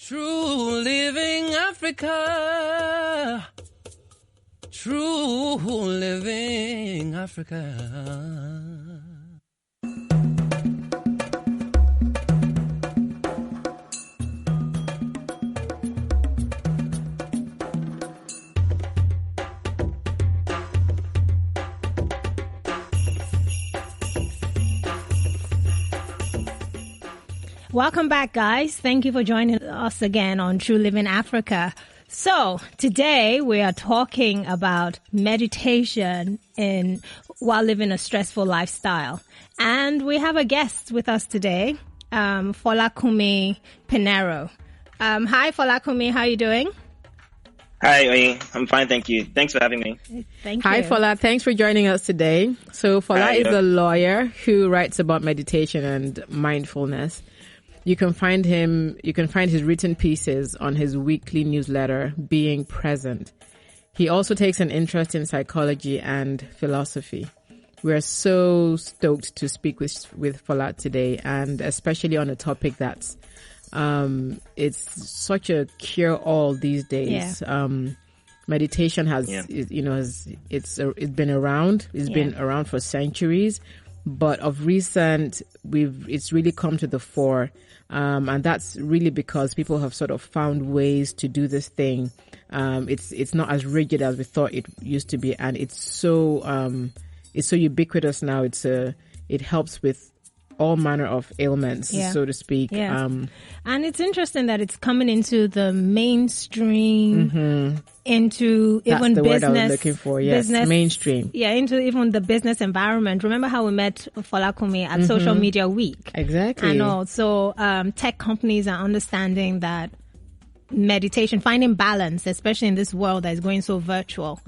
True living Africa. True living Africa. Welcome back, guys. Thank you for joining us again on True Living Africa. So today we are talking about meditation while living a stressful lifestyle. And we have a guest with us today, Fola Pinhero. Hi, Fola. How are you doing? Hi, I'm fine, thank you. Thanks for having me. Thank you. Hi, Fola. Thanks for joining us today. So Fola is a lawyer who writes about meditation and mindfulness. You can find his written pieces on his weekly newsletter, Being Present. He also takes an interest in psychology and philosophy. We're so stoked to speak with Fola today, and especially on a topic that's it's such a cure-all these days. Yeah. Meditation it's been around. It's been around for centuries, but of recent, it's really come to the fore. And that's really because people have sort of found ways to do this thing. It's not as rigid as we thought it used to be, and it's so ubiquitous now. It helps with all manner of ailments, so to speak. Yeah. And it's interesting that it's coming into the mainstream, into That's even the business. Word I was looking for. Yes, business, mainstream. Yeah, into even the business environment. Remember how we met Fola at Social Media Week? Exactly. And also, tech companies are understanding that meditation, finding balance, especially in this world that is going so virtual,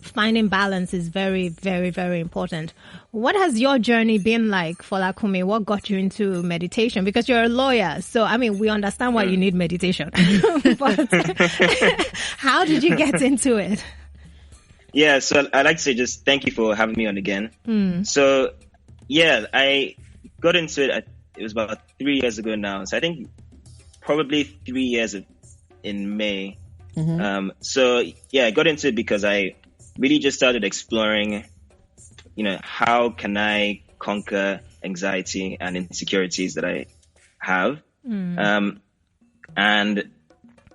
finding balance is very, very, very important. What has your journey been like, Fola? What got you into meditation? Because you're a lawyer, so I mean, we understand why you need meditation. But how did you get into it? Yeah, so I'd like to say just thank you for having me on again. So, yeah, I got into it, it was about 3 years ago now. So I think probably 3 years in May. So yeah, I got into it because I really just started exploring, how can I conquer anxiety and insecurities that I have? And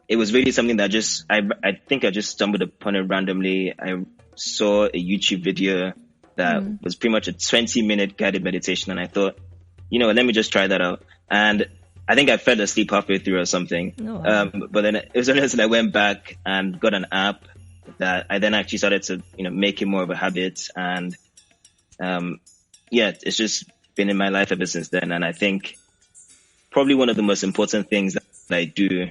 it was really something that I think I just stumbled upon it randomly. I saw a YouTube video that was pretty much a 20-minute guided meditation, and I thought, let me just try that out. And I think I fell asleep halfway through or something. Oh, wow. But then it was only until I went back and got an app that I then actually started to, make it more of a habit. And, it's just been in my life ever since then. And I think probably one of the most important things that I do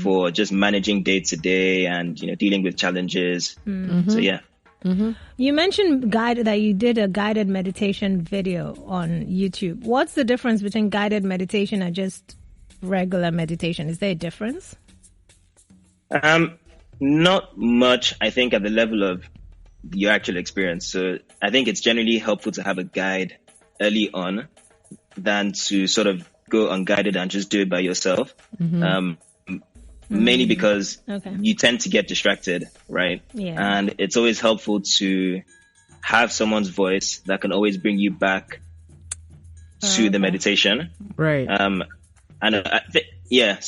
for just managing day to day and, dealing with challenges. So, yeah. You mentioned that you did a guided meditation video on YouTube. What's the difference between guided meditation and just regular meditation? Is there a difference? Not much, I think, at the level of your actual experience. So I think it's generally helpful to have a guide early on than to sort of go unguided and just do it by yourself. Mainly because you tend to get distracted, right? Yeah. And it's always helpful to have someone's voice that can always bring you back to the meditation. Right. So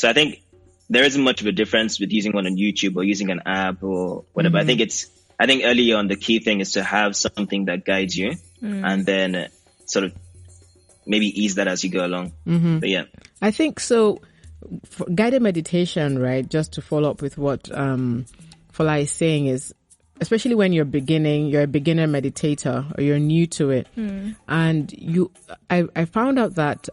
I think there isn't much of a difference with using one on YouTube or using an app or whatever. I think early on the key thing is to have something that guides you and then sort of maybe ease that as you go along. But yeah. I think so. For guided meditation, right? Just to follow up with what Fola is saying is, especially when you're a beginner meditator or you're new to it, and I found out that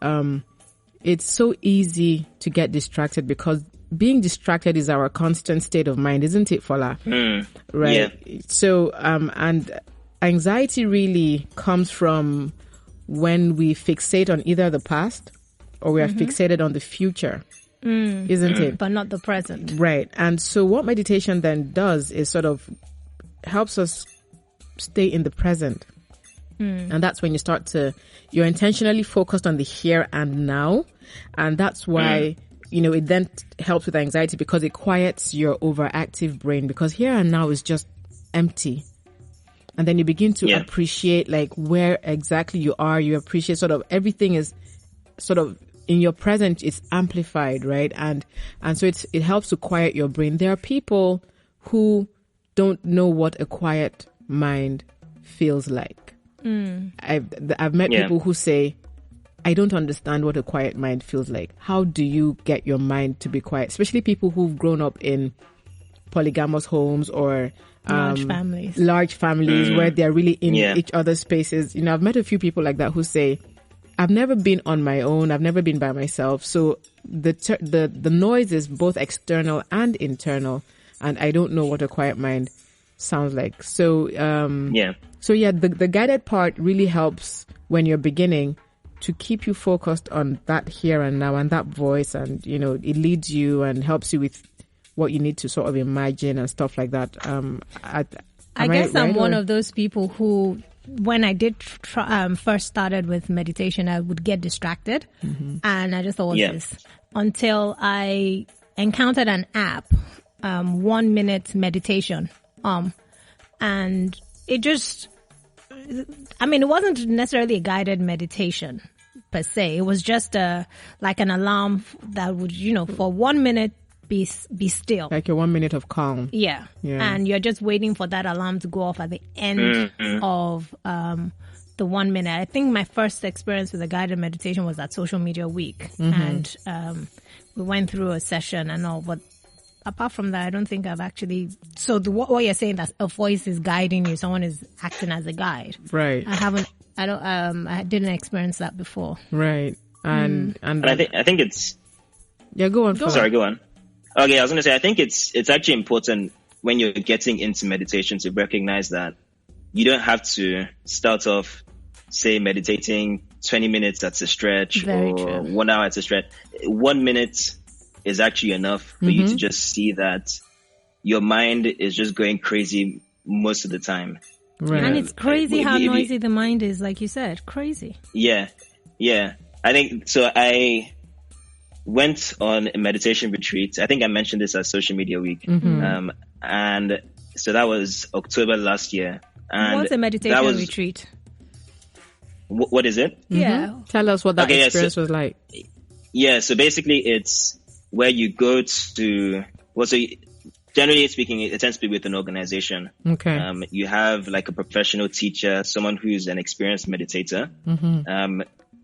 it's so easy to get distracted because being distracted is our constant state of mind, isn't it, Fola? Right. Yeah. So and anxiety really comes from when we fixate on either the past or we are fixated on the future, isn't it? But not the present. Right. And so what meditation then does is sort of helps us stay in the present. And that's when you're intentionally focused on the here and now. And that's why, it then helps with anxiety because it quiets your overactive brain, because here and now is just empty. And then you begin to appreciate like where exactly you are. You appreciate sort of everything is sort of in your present, it's amplified, right? And so it helps to quiet your brain. There are people who don't know what a quiet mind feels like. I've met people who say, I don't understand what a quiet mind feels like. How do you get your mind to be quiet? Especially people who've grown up in polygamous homes or large families where they're really in each other's spaces. I've met a few people like that who say, I've never been on my own. I've never been by myself. So the noise is both external and internal, and I don't know what a quiet mind sounds like. So the guided part really helps when you're beginning to keep you focused on that here and now and that voice, and it leads you and helps you with what you need to sort of imagine and stuff like that. I guess I'm one of those people who, when I did first started with meditation, I would get distracted, and I just thought, what's this? Until I encountered an app, 1 minute meditation, and it just, it wasn't necessarily a guided meditation per se. It was just like an alarm that would, for 1 minute, be still. Like your 1 minute of calm. Yeah. And you're just waiting for that alarm to go off at the end of the 1 minute. I think my first experience with a guided meditation was at Social Media Week. And we went through a session and all, but apart from that, I don't think I've actually... So what you're saying, that a voice is guiding you, someone is acting as a guide. Right. I didn't experience that before. Right. And I think it's... Yeah, go on. Sorry, go on. Okay, I was going to say, I think it's actually important when you're getting into meditation to recognize that you don't have to start off, say, meditating 20 minutes at a stretch or 1 hour at a stretch. 1 minute is actually enough for you to just see that your mind is just going crazy most of the time. Right. And it's crazy how noisy the mind is, like you said. Crazy. Yeah. I think so. I went on a meditation retreat. I think I mentioned this at Social Media Week. And so that was October last year. And what's a meditation retreat? What is it? Yeah. Tell us what that experience was like. Yeah, so basically it's where you go to, generally speaking, it tends to be with an organization. Okay. You have like a professional teacher, someone who's an experienced meditator.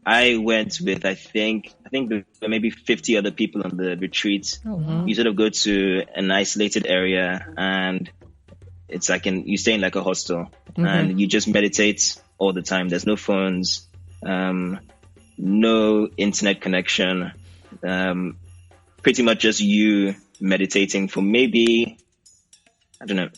I went with, I think there were maybe 50 other people on the retreat. Oh, wow. You sort of go to an isolated area and it's like you stay in like a hostel and you just meditate all the time. There's no phones, no internet connection, pretty much just you meditating for maybe, 8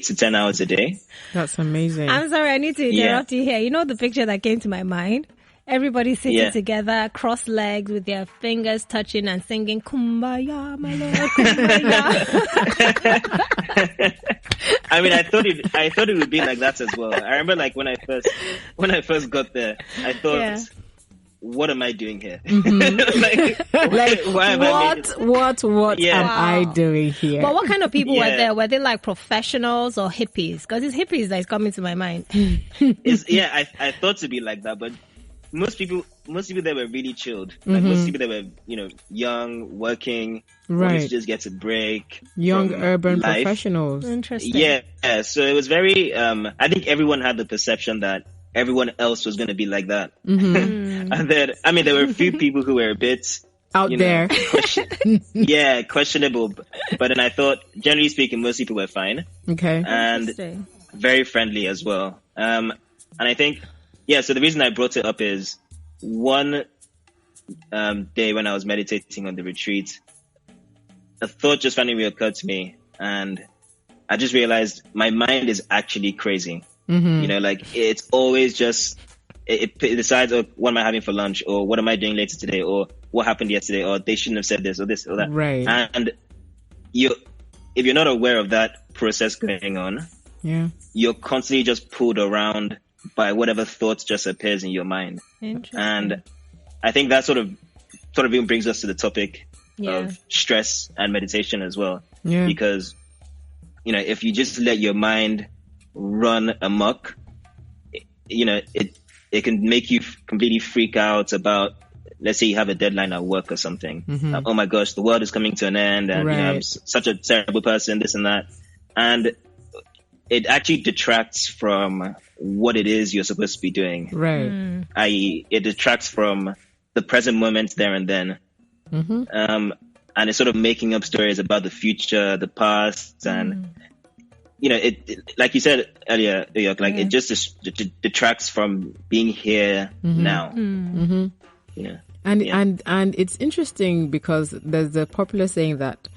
to 10 hours a day. That's amazing. I'm sorry, I need to interrupt you here. You know the picture that came to my mind? Everybody sitting together, cross legs with their fingers touching and singing Kumbaya, my Lord, Kumbaya. I thought it would be like that as well. I remember like when I first got there, I thought, what am I doing here? Why am I doing here? But what kind of people were there? Were they like professionals or hippies? Because it's hippies that is coming to my mind. I thought to be like that, but most people there were really chilled. Like most people there were, young, working, wanted to just get a break. Young urban life. Professionals. Interesting. Yeah. So it was very, I think everyone had the perception that everyone else was going to be like that. And then, there were a few people who were a bit out there. Questionable. But then I thought, generally speaking, most people were fine. Okay. And very friendly as well. And I think, so the reason I brought it up is one day when I was meditating on the retreat, a thought just randomly occurred to me, and I just realized my mind is actually crazy. It's always just, it decides, what am I having for lunch, or what am I doing later today, or what happened yesterday, or they shouldn't have said this or that. Right. And if you're not aware of that process going on, you're constantly just pulled around by whatever thoughts just appears in your mind. And I think that sort of even brings us to the topic of stress and meditation as well. Yeah. Because, if you just let your mind run amok, it can make you completely freak out about, let's say you have a deadline at work or something. Oh my gosh, the world is coming to an end, and I'm such a terrible person, this and that. And it actually detracts from what it is you're supposed to be doing. Right. I.e., it detracts from the present moment there and then. And it's sort of making up stories about the future, the past, and it like you said earlier, it just detracts from being here now. And it's interesting because there's a popular saying that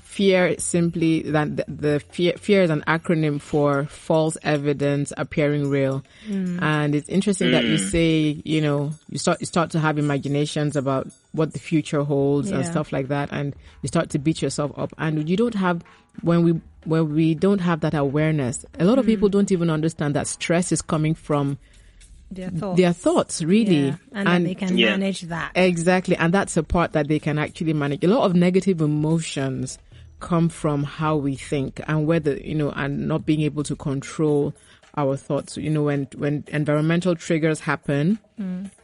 fear is fear is an acronym for false evidence appearing real. And it's interesting that you say, you start to have imaginations about what the future holds and stuff like that, and you start to beat yourself up. And you don't have, when we don't have that awareness, a lot of people don't even understand that stress is coming from their thoughts, really. Yeah. And they can manage that. Exactly. And that's a part that they can actually manage. A lot of negative emotions come from how we think and whether, and not being able to control our thoughts. When environmental triggers happen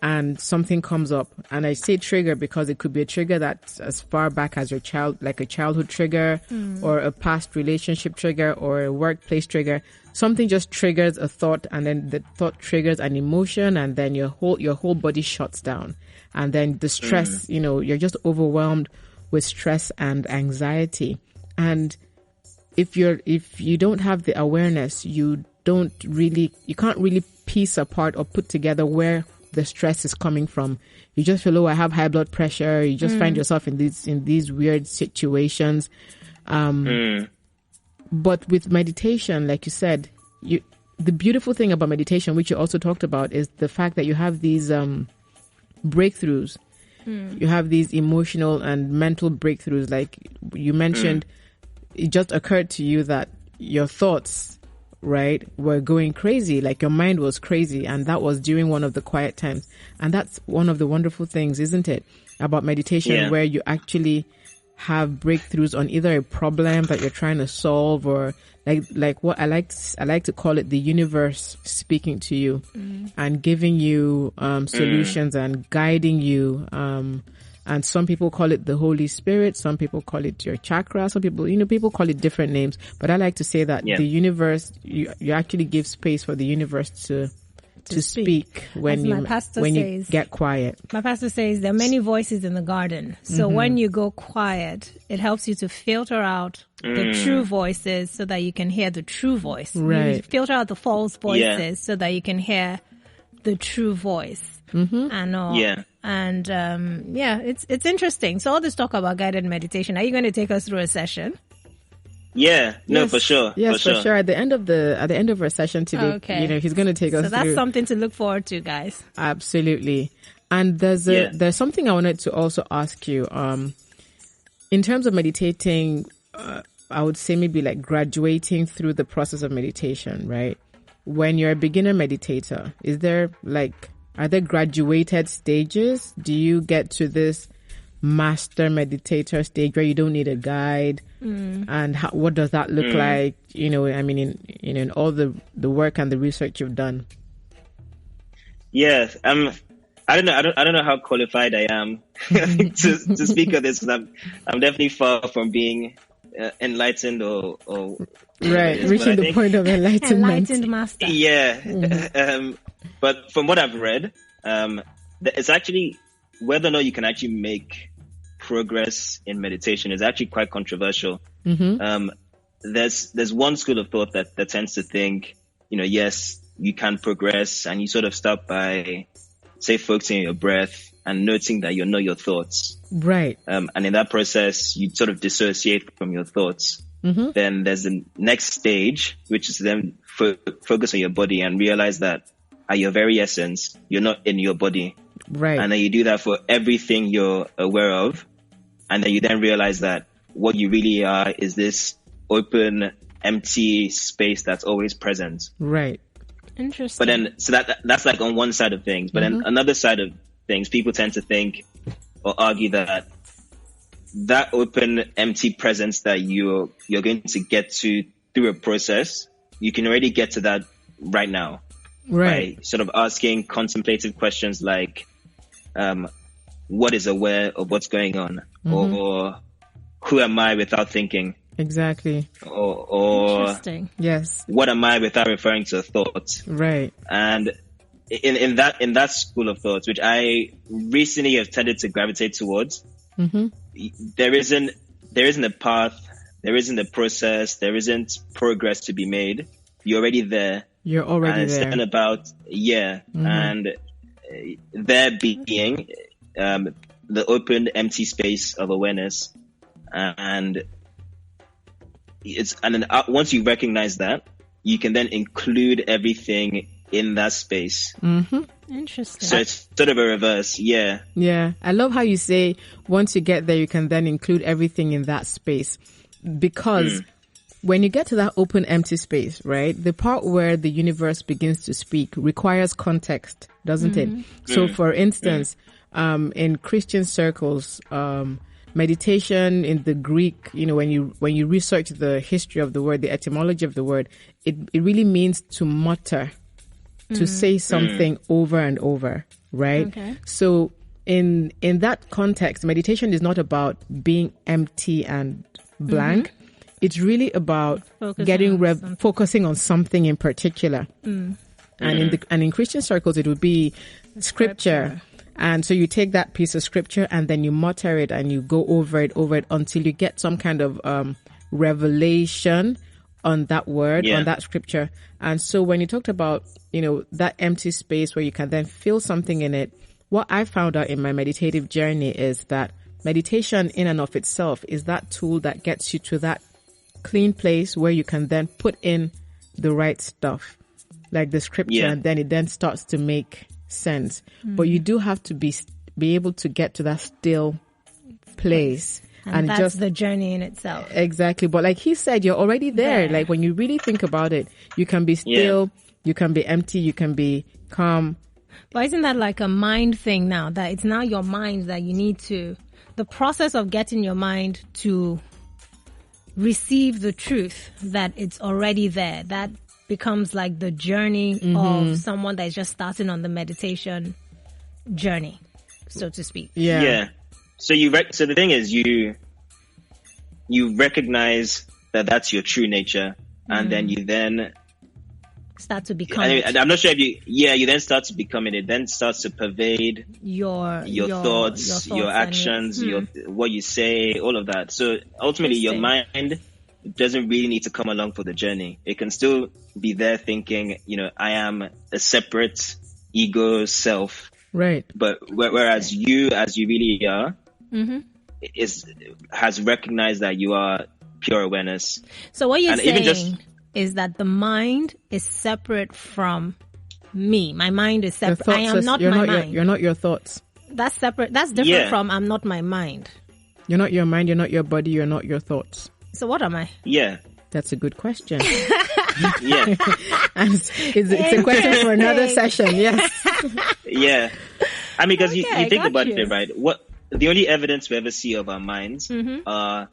and something comes up, and I say trigger because it could be a trigger that's as far back as your child, like a childhood trigger or a past relationship trigger or a workplace trigger. Something just triggers a thought, and then the thought triggers an emotion, and then your whole body shuts down. And then the stress, you're just overwhelmed with stress and anxiety. And if you don't have the awareness, you can't really piece apart or put together where the stress is coming from. You just feel, I have high blood pressure. You just find yourself in these weird situations. But with meditation, like you said, the beautiful thing about meditation, which you also talked about, is the fact that you have these breakthroughs. You have these emotional and mental breakthroughs. Like you mentioned, it just occurred to you that your thoughts, right, were going crazy, like your mind was crazy, and that was during one of the quiet times. And that's one of the wonderful things, isn't it, about meditation, where you actually have breakthroughs on either a problem that you're trying to solve, or like what I like to call it, the universe speaking to you and giving you solutions and guiding you. And some people call it the Holy Spirit. Some people call it your chakra. Some people, people call it different names. But I like to say that the universe, you actually give space for the universe to speak when you get quiet. My pastor says there are many voices in the garden. So when you go quiet, it helps you to filter out the true voices so that you can hear the true voice. Right. You filter out the false voices so that you can hear the true voice. It's interesting. So all this talk about guided meditation, are you going to take us through a session? For sure. Yes, for sure. At the end of our session today, he's going to take us through. So that's something to look forward to, guys. Absolutely. And there's something I wanted to also ask you. In terms of meditating, I would say maybe like graduating through the process of meditation, right? When you're a beginner meditator, are there graduated stages? Do you get to this master meditator stage where you don't need a guide? And what does that look like? In all the work and the research you've done. Yes, I don't know how qualified I am to speak of this, because I'm definitely far from being enlightened or right, reaching the point of enlightenment. Enlightened master. Yeah. But from what I've read, it's actually whether or not you can actually make progress in meditation is actually quite controversial. There's one school of thought that tends to think, yes, you can progress, and you sort of start by, say, focusing on your breath and noting that you know your thoughts. Right. And in that process, you sort of dissociate from your thoughts. Then there's the next stage, which is then focus on your body and realize that at your very essence, you're not in your body. Right. And then you do that for everything you're aware of. And then you then realize that what you really are is this open, empty space that's always present. Right. Interesting. But then, so that's like on one side of things. But then another side of things, people tend to think or argue that that open, empty presence that you're going to get to through a process, you can already get to that right now. Right. By sort of asking contemplative questions like, what is aware of what's going on? Or who am I without thinking? Exactly. Or Interesting. Yes. what am I without referring to a thought? Right. And in that school of thoughts, which I recently have tended to gravitate towards, there isn't a path, there isn't a process, there isn't progress to be made. You're already there. You're already and there. it's then about and there being the open, empty space of awareness, and then once you recognize that, you can then include everything in that space. Interesting. So it's sort of a reverse. Yeah. I love how you say once you get there, you can then include everything in that space, because when you get to that open, empty space, right, the part where the universe begins to speak requires context, doesn't it? So, for instance, in Christian circles, meditation in the Greek, when you research the history of the word, the etymology of the word, it really means to mutter, to say something over and over, right? Okay. So, in that context, meditation is not about being empty and blank. It's really about focusing on something in particular. And in Christian circles, it would be scripture. And so you take that piece of scripture and then you mutter it and you go over it until you get some kind of revelation on that word, on that scripture. And so when you talked about, that empty space where you can then feel something in it, what I found out in my meditative journey is that meditation in and of itself is that tool that gets you to that clean place where you can then put in the right stuff, like the scripture, and then it then starts to make sense. But you do have to be able to get to that still place. And that's just the journey in itself. Exactly. But like he said, you're already there. Like when you really think about it, you can be still, you can be empty, you can be calm. But isn't that like a mind thing now? That it's now your mind that you need to, the process of getting your mind to receive the truth that it's already there, that becomes like the journey of someone that is just starting on the meditation journey, so to speak. So so the thing is, you recognize that that's your true nature, and then you then start to become it. I'm not sure if you then start to become it. It then starts to pervade your thoughts, your actions, what you say, all of that. So ultimately, your mind doesn't really need to come along for the journey. It can still be there thinking, I am a separate ego self. Right. But whereas you, as you really are, has recognized that you are pure awareness. So what you're saying is that the mind is separate from me. My mind is separate. I am not my mind. You're not your thoughts. That's separate. That's different from I'm not my mind. You're not your mind. You're not your body. You're not your thoughts. So what am I? Yeah. That's a good question. Yeah. It's a question for another session. Yes. Yeah. I mean, because you think about it, right? What the only evidence we ever see of our minds are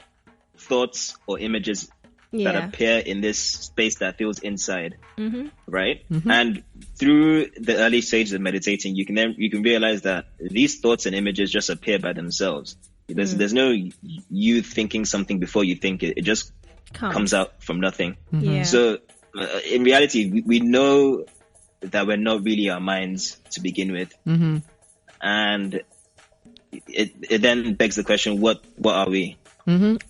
thoughts or images that appear in this space that feels inside, right? And through the early stages of meditating, you can realize that these thoughts and images just appear by themselves. There's no you thinking something before you think it. It just comes out from nothing. So in reality, we know that we're not really our minds to begin with, and it then begs the question: what are we?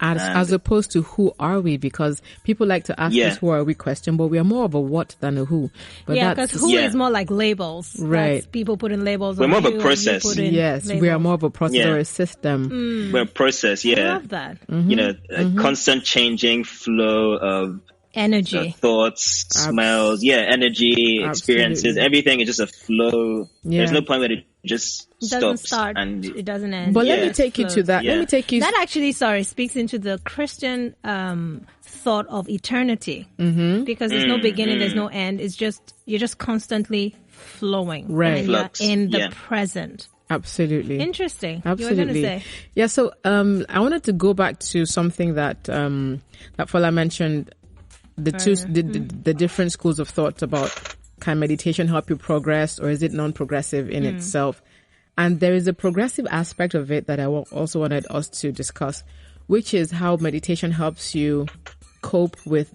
As opposed to who are we? Because people like to ask this who are we question, but we are more of a what than a who. But because who is more like labels. Right. That's people put in labels. We're more of a process. Yes, labels. We are more of a process or a system. We're a process, I love that. A constant changing flow of energy, thoughts, smells, energy, experiences, everything is just a flow. There's no point where it just stops and it doesn't end. But let me take you to that. Let me take you. That actually, speaks into the Christian thought of eternity, because there's no beginning, there's no end. It's just you're just constantly flowing, right? And you're in the present. Absolutely. Interesting. Absolutely. You were going to say. Yeah. So, I wanted to go back to something that Fola mentioned, the different schools of thought about, can meditation help you progress, or is it non-progressive in itself? And there is a progressive aspect of it that I also wanted us to discuss, which is how meditation helps you cope with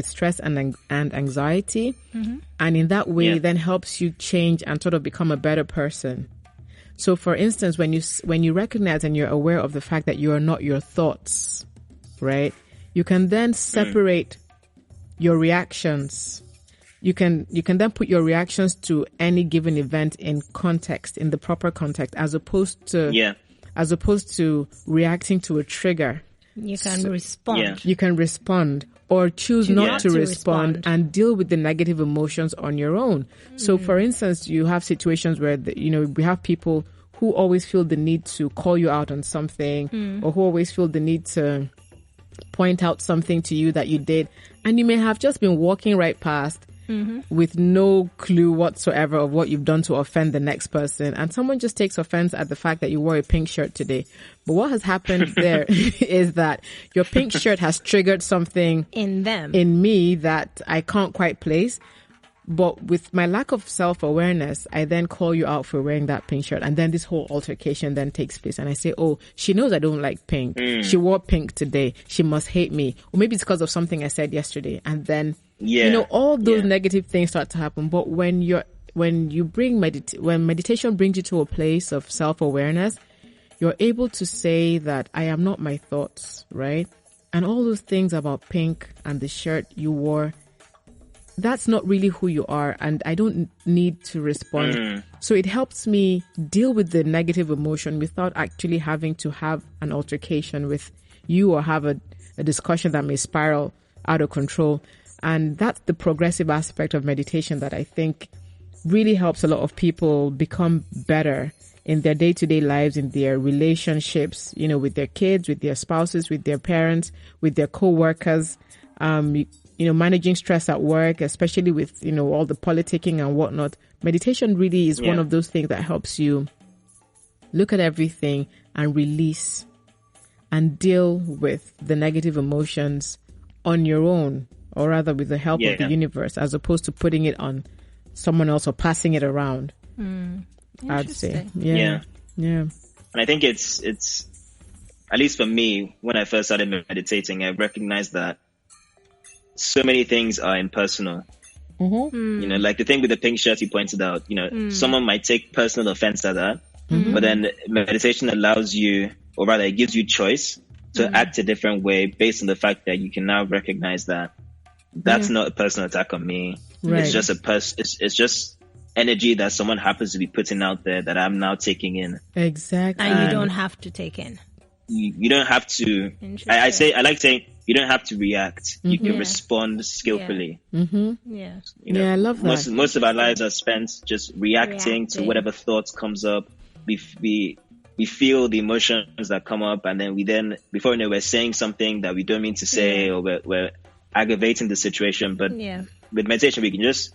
stress and anxiety, and in that way then helps you change and sort of become a better person. So, for instance, when you recognize and you're aware of the fact that you are not your thoughts, right? You can then separate your reactions. You can then put your reactions to any given event in context, in the proper context, as opposed to reacting to a trigger. You can respond. Yeah. You can respond or choose not to respond and deal with the negative emotions on your own. So, for instance, you have situations where, we have people who always feel the need to call you out on something, or who always feel the need to point out something to you that you did. And you may have just been walking right past with no clue whatsoever of what you've done to offend the next person. And someone just takes offense at the fact that you wore a pink shirt today. But what has happened there is that your pink shirt has triggered something in me that I can't quite place. But with my lack of self-awareness, I then call you out for wearing that pink shirt. And then this whole altercation then takes place. And I say, oh, she knows I don't like pink. She wore pink today. She must hate me. Or maybe it's because of something I said yesterday. And then, all those negative things start to happen. But when meditation brings you to a place of self-awareness, you're able to say that I am not my thoughts, right? And all those things about pink and the shirt you wore, that's not really who you are, and I don't need to respond. So it helps me deal with the negative emotion without actually having to have an altercation with you or have a discussion that may spiral out of control. And that's the progressive aspect of meditation that I think really helps a lot of people become better in their day-to-day lives, in their relationships, with their kids, with their spouses, with their parents, with their co-workers, managing stress at work, especially with, all the politicking and whatnot. Meditation really is one of those things that helps you look at everything and release and deal with the negative emotions on your own, or rather with the help of the universe, as opposed to putting it on someone else or passing it around. I'd say. Yeah. And I think it's, at least for me, when I first started meditating, I recognized that so many things are impersonal. Like the thing with the pink shirt you pointed out, someone might take personal offense at that, but then meditation allows you, or rather it gives you choice to act a different way based on the fact that you can now recognize that that's not a personal attack on me. Right. It's just it's just energy that someone happens to be putting out there that I'm now taking in. Exactly. And you don't have to take in. You don't have to. I like saying you don't have to react. You can respond skillfully. I love that. Most of our lives are spent just reacting to whatever thoughts comes up. We feel the emotions that come up, and then before we're saying something that we don't mean to say, or we're aggravating the situation. But with meditation, we can just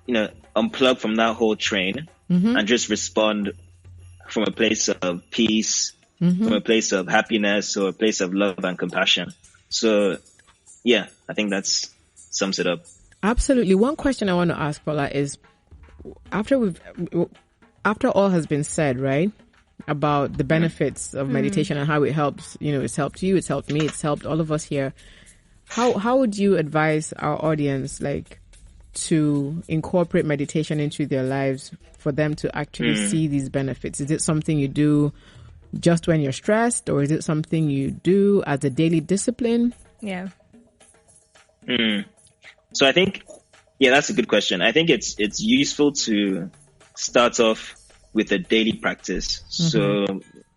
unplug from that whole train and just respond from a place of peace, from a place of happiness, or a place of love and compassion. So, I think that sums it up. Absolutely. One question I want to ask, Fola, is after all has been said, right, about the benefits of meditation and how it helps, it's helped you, it's helped me, it's helped all of us here. How would you advise our audience, to incorporate meditation into their lives for them to actually see these benefits? Is it something you do just when you're stressed, or is it something you do as a daily discipline? So I think, that's a good question. I think it's useful to start off with a daily practice. So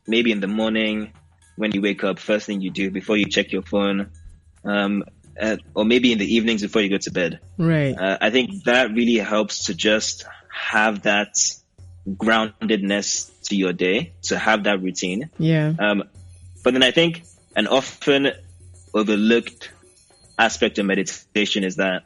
maybe in the morning when you wake up, first thing you do before you check your phone, or maybe in the evenings before you go to bed. Right. I think that really helps to just have that groundedness to your day, to have that routine. But then I think an often overlooked aspect of meditation is that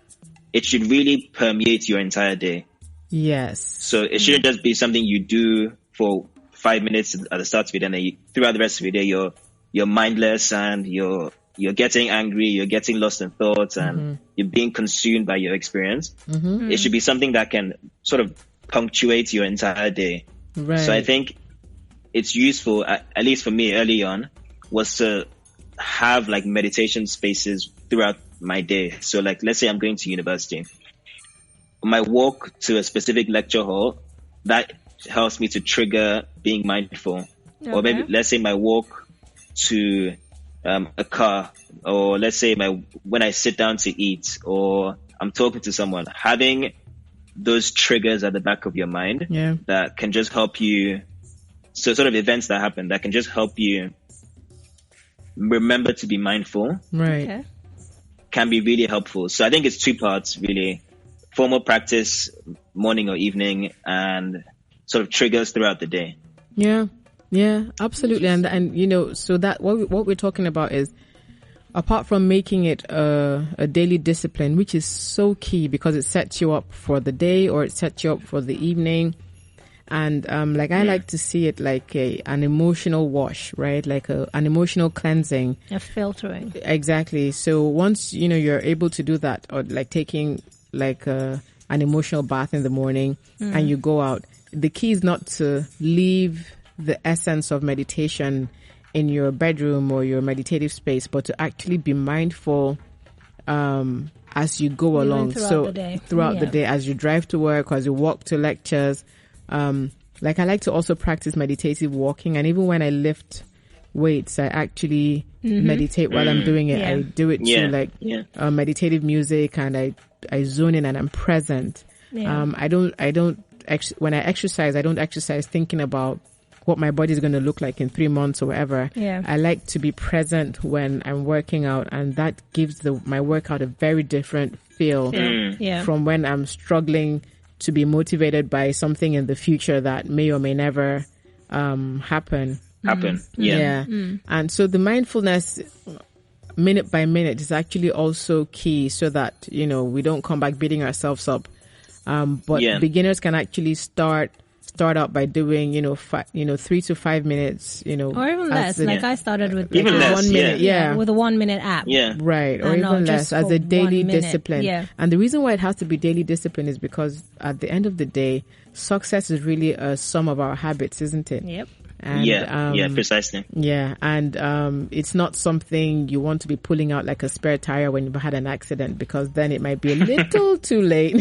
it should really permeate your entire day. Yes. So it shouldn't just be something you do for 5 minutes at the start of it, and then throughout the rest of the day, you're mindless and you're getting angry, you're getting lost in thoughts, and you're being consumed by your experience. It should be something that can sort of punctuate your entire day. Right. So I think it's useful, at least for me early on, was to have like meditation spaces throughout my day. So like, let's say I'm going to university. My walk to a specific lecture hall, that helps me to trigger being mindful. Okay. Or maybe let's say my walk to a car, or let's say when I sit down to eat, or I'm talking to someone, having those triggers at the back of your mind that can just help you. So sort of events that happen that can just help you remember to be mindful. Right. Okay. Can be really helpful. So I think it's 2 parts really: formal practice, morning or evening, and sort of triggers throughout the day. Yeah, absolutely. And you know, so that what we're talking about is, apart from making it a daily discipline, which is so key because it sets you up for the day or it sets you up for the evening. And like I like to see it like an emotional wash, right? Like an emotional cleansing, a filtering. Exactly. So once you know you're able to do that, or like taking like an emotional bath in the morning, and you go out, the key is not to leave the essence of meditation in your bedroom or your meditative space, but to actually be mindful as you go along. Throughout the day, as you drive to work, as you walk to lectures. Like I like to also practice meditative walking, and even when I lift weights, I actually meditate while I'm doing it. I do it to like meditative music, and I zone in and I'm present. I don't when I exercise, I don't exercise thinking about what my body is going to look like in 3 months or whatever. I like to be present when I'm working out, and that gives my workout a very different feel from when I'm struggling to be motivated by something in the future that may or may never happen. And so the mindfulness minute by minute is actually also key, so that you know we don't come back beating ourselves up. But beginners can actually start out by doing 3 to 5 minutes, or even less. Like I started with even less, 1 minute, with a 1 minute app, right, or even less as a daily discipline. And the reason why it has to be daily discipline is because at the end of the day, success is really a sum of our habits, isn't it? Yep. And, precisely. And it's not something you want to be pulling out like a spare tire when you've had an accident, because then it might be a little too late.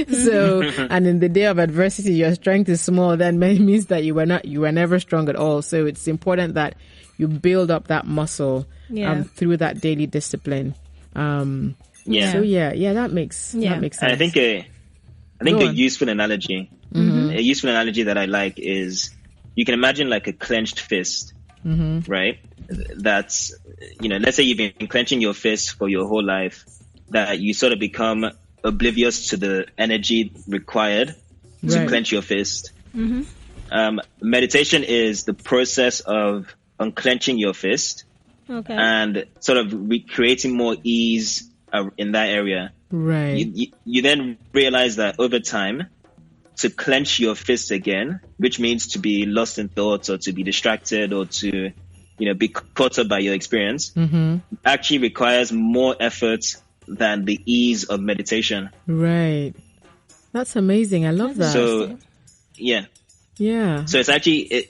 So, and in the day of adversity, your strength is small. Then means that you were never strong at all. So it's important that you build up that muscle through that daily discipline. So that makes sense. I think a useful analogy, that I like is, you can imagine like a clenched fist, right? That's, let's say you've been clenching your fist for your whole life, that you sort of become oblivious to the energy required to clench your fist. Meditation is the process of unclenching your fist and sort of recreating more ease in that area. Right. You then realize that over time, to clench your fist again, which means to be lost in thoughts or to be distracted or to, be caught up by your experience, actually requires more effort than the ease of meditation. Right. That's amazing. I love that. So, So it's actually,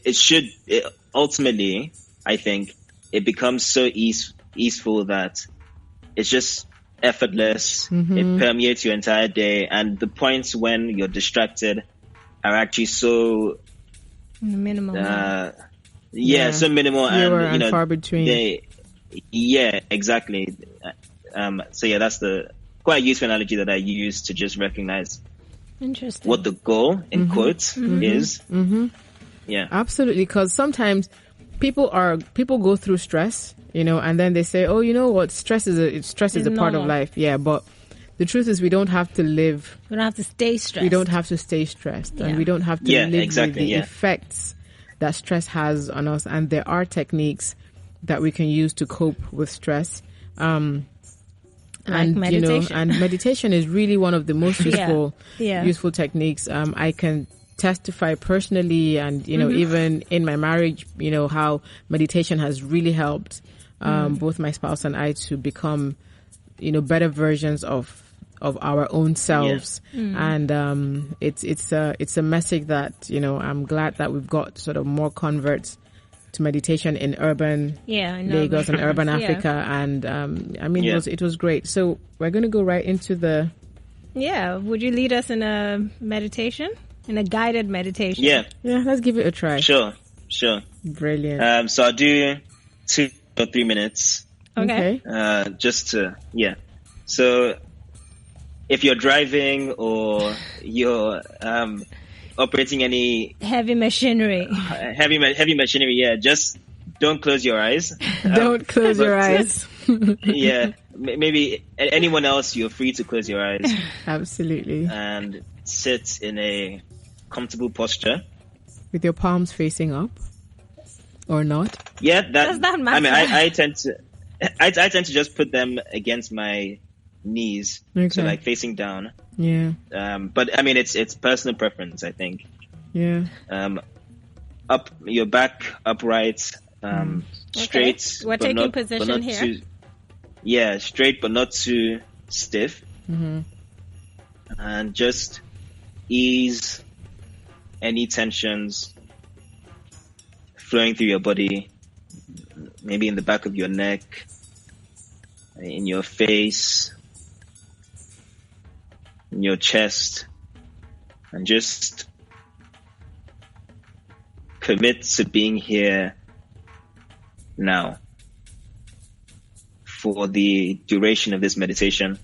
ultimately, I think, it becomes so easeful that it's just effortless. It permeates your entire day, and the points when you're distracted are actually so minimal. So minimal, and far between. Exactly. That's the quite useful analogy that I use to just recognize what the goal in quotes is. Absolutely, because sometimes people go through stress, and then they say, oh, you know what, stress is a part of life. But the truth is, we don't have to stay stressed. We don't have to stay stressed, and we don't have to live with the effects that stress has on us. And there are techniques that we can use to cope with stress. And meditation. And meditation is really one of the most useful techniques. I can testify personally, and even in my marriage, how meditation has really helped both my spouse and I to become better versions of our own selves. And it's a message that I'm glad that we've got sort of more converts to meditation in urban Lagos and urban Africa. And it was great. So we're going to go right into the would you lead us in a meditation, in a guided meditation? Yeah, let's give it a try. Sure. Brilliant. So I'll do 2 or 3 minutes. Okay. So if you're driving or you're operating any heavy machinery, just don't close your eyes. Don't close your eyes. Maybe anyone else, you're free to close your eyes. Absolutely. And sit in a comfortable posture with your palms facing up, or not? Yeah, does that matter? I mean, I tend to just put them against my knees, so like facing down. Yeah. But I mean, it's personal preference, I think. Yeah. Up your back upright, straight. We're taking position here. Straight but not too stiff. And just ease any tensions flowing through your body, maybe in the back of your neck, in your face, in your chest, and just commit to being here now for the duration of this meditation.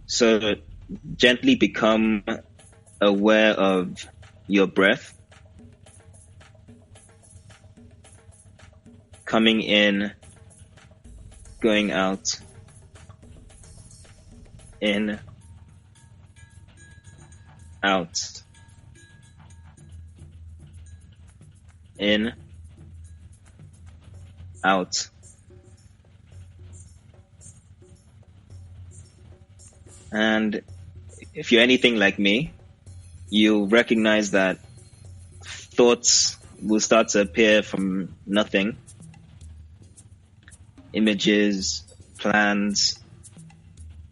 So gently become aware of your breath coming in, going out, in, out, in, out. And if you're anything like me, you'll recognize that thoughts will start to appear from nothing. Images, plans,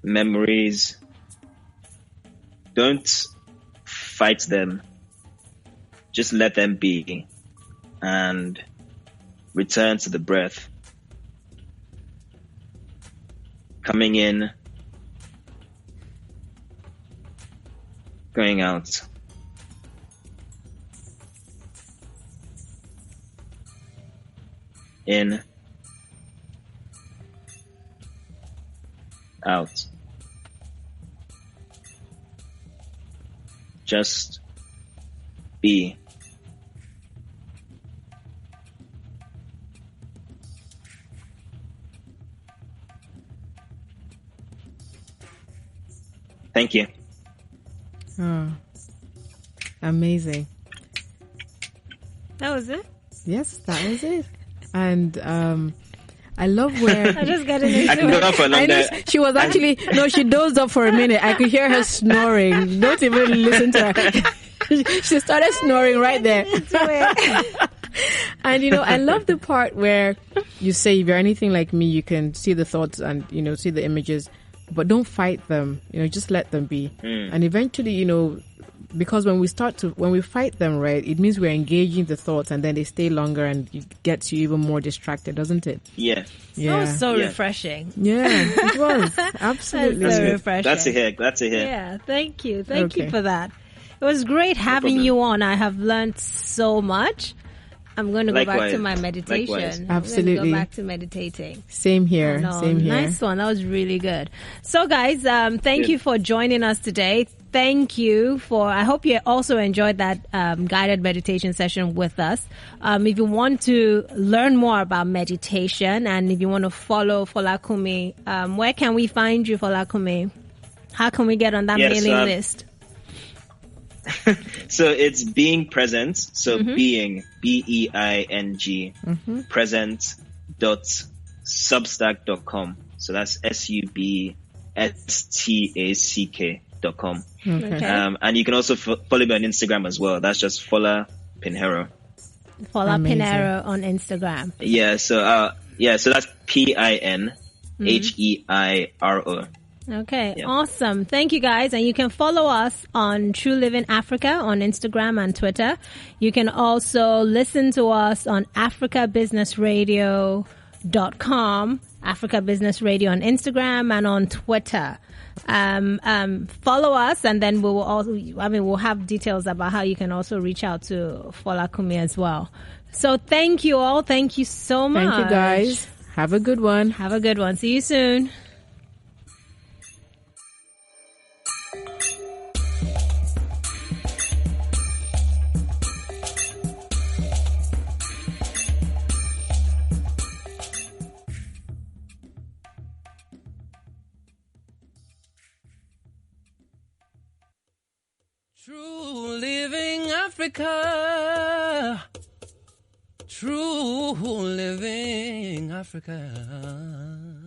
memories. Don't fight them. Just let them be and return to the breath. Coming in, going out. In, out. Just be. Thank you. Oh, amazing. That was it? Yes, that was it. And I love where I just got into I can go on for a long day. she was actually she dozed up for a minute. I could hear her snoring. Don't even listen to her. She started snoring right there. And I love the part where you say, if you're anything like me, you can see the thoughts and see the images, but don't fight them. Just let them be. And eventually, because when we fight them, right, it means we're engaging the thoughts, and then they stay longer, and it gets you even more distracted, doesn't it? Yeah. That was so refreshing. Yeah, it was. Absolutely. That's so refreshing. Glad to hear. Yeah, thank you. Thank you for that. It was great having you on. I have learned so much. I'm going to go back to my meditation. Likewise. Absolutely. I'm going to go back to meditating. Same here. Same here. Nice one. That was really good. So guys, thank you for joining us today. Thank you I hope you also enjoyed that guided meditation session with us. If you want to learn more about meditation, and if you want to follow Fola Kumi, where can we find you, Fola Kumi? How can we get on that mailing list? So it's being present. So being, BEING, present.substack.com. So that's SUBSTACK.com. stack.com. Okay. And you can also follow me on Instagram as well. That's just Fola Pinhero. Fola Amazing. Pinhero on Instagram. Yeah. So that's PINHEIRO. Okay, Yeah. awesome. Thank you, guys. And you can follow us on True Living Africa on Instagram and Twitter. You can also listen to us on africabusinessradio.com, Africa Business Radio on Instagram and on Twitter. Follow us, and then we'll have details about how you can also reach out to Fola Kumi as well. So thank you all. Thank you so much. Thank you, guys. Have a good one. Have a good one. See you soon. True living Africa. True living Africa.